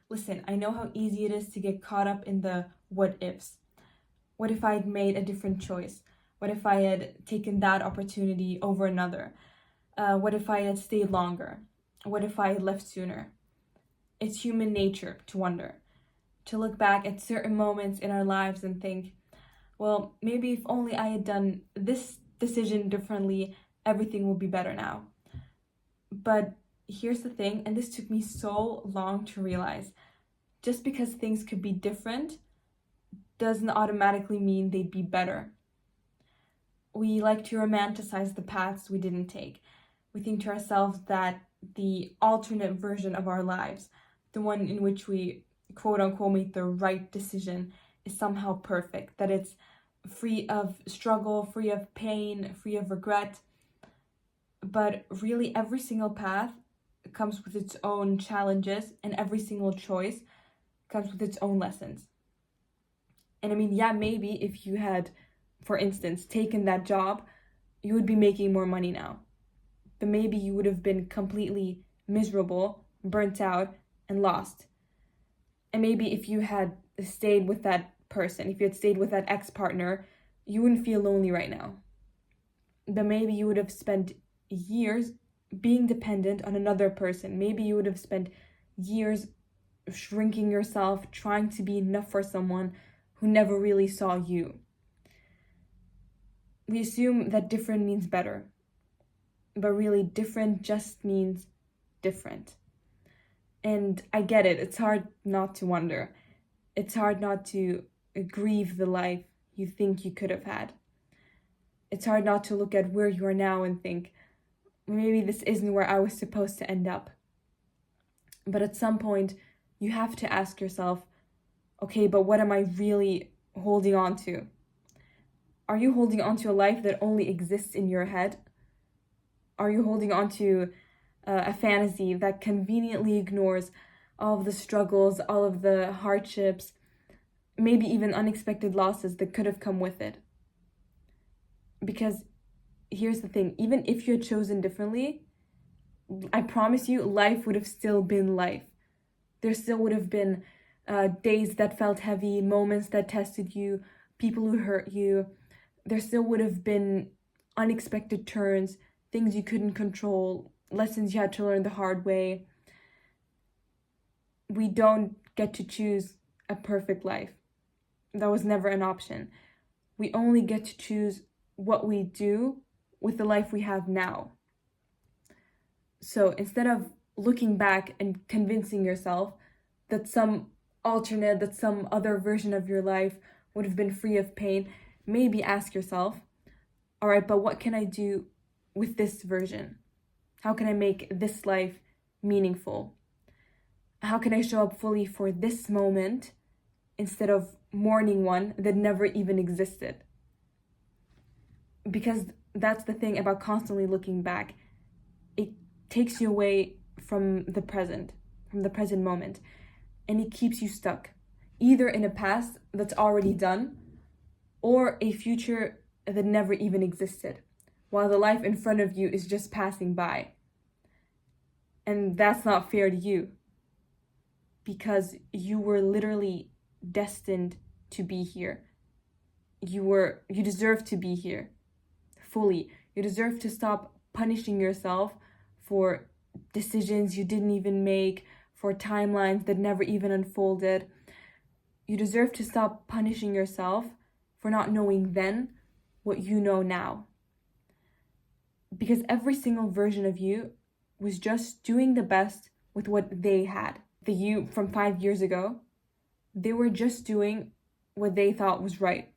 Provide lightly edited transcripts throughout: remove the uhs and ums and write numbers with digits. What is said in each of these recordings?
Listen, I know how easy it is to get caught up in the what ifs. What if I had made a different choice? What if I had taken that opportunity over another? What if I had stayed longer? What if I had left sooner? It's human nature to wonder, to look back at certain moments in our lives and think, well, maybe if only I had done this decision differently, everything would be better now. But here's the thing, and this took me so long to realize, just because things could be different doesn't automatically mean they'd be better. We like to romanticize the paths we didn't take. We think to ourselves that the alternate version of our lives, the one in which we quote unquote made the right decision, is somehow perfect, that it's free of struggle, free of pain, free of regret. But really, every single path comes with its own challenges, and every single choice comes with its own lessons. And I mean, yeah, maybe if you had, for instance, taken that job, you would be making more money now. But maybe you would have been completely miserable, burnt out, and lost. And maybe if you had stayed with that person, if you had stayed with that ex-partner, you wouldn't feel lonely right now. But maybe you would have spent years being dependent on another person. Maybe you would have spent years shrinking yourself, trying to be enough for someone who never really saw you. We assume that different means better, but really different just means different. And I get it, it's hard not to wonder. It's hard not to grieve the life you think you could have had. It's hard not to look at where you are now and think, maybe this isn't where I was supposed to end up. But at some point, you have to ask yourself, okay, but what am I really holding on to? Are you holding on to a life that only exists in your head? Are you holding on to a fantasy that conveniently ignores all of the struggles, all of the hardships, maybe even unexpected losses that could have come with it? Because here's the thing, even if you had chosen differently, I promise you, life would have still been life. There still would have been days that felt heavy, moments that tested you, people who hurt you. There still would have been unexpected turns, things you couldn't control, lessons you had to learn the hard way. We don't get to choose a perfect life. That was never an option. We only get to choose what we do with the life we have now. So instead of looking back and convincing yourself that some other version of your life would have been free of pain, maybe ask yourself, all right, but what can I do with this version? How can I make this life meaningful? How can I show up fully for this moment instead of mourning one that never even existed? Because that's the thing about constantly looking back. It takes you away from the present moment, and it keeps you stuck, either in a past that's already done or a future that never even existed, while the life in front of you is just passing by. And that's not fair to you, because you were literally destined to be here. You deserve to be here fully. You deserve to stop punishing yourself for decisions you didn't even make, for timelines that never even unfolded. You deserve to stop punishing yourself for not knowing then what you know now. Because every single version of you was just doing the best with what they had. The you from 5 years ago, they were just doing what they thought was right.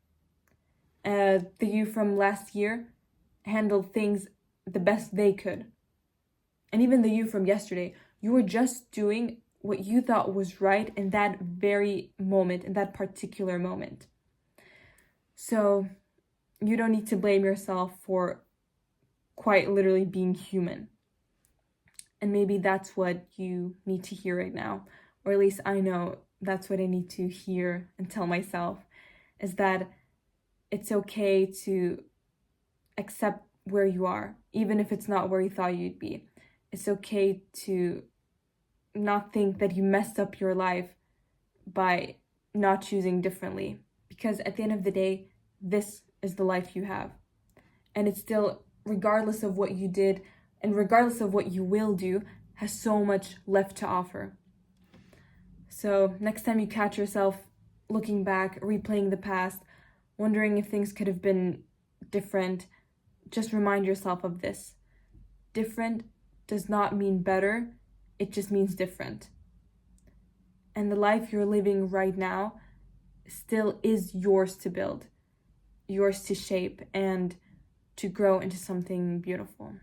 The you from last year handled things the best they could. And even the you from yesterday, you were just doing what you thought was right in that very moment, in that particular moment. So you don't need to blame yourself for quite literally being human. And maybe that's what you need to hear right now, or at least I know that's what I need to hear and tell myself, is that it's okay to accept where you are, even if it's not where you thought you'd be. It's okay to not think that you messed up your life by not choosing differently. Because at the end of the day, this is the life you have. And it's still, regardless of what you did and regardless of what you will do, has so much left to offer. So next time you catch yourself looking back, replaying the past, wondering if things could have been different, just remind yourself of this. Different does not mean better, it just means different. And the life you're living right now still is yours to build, yours to shape, and to grow into something beautiful.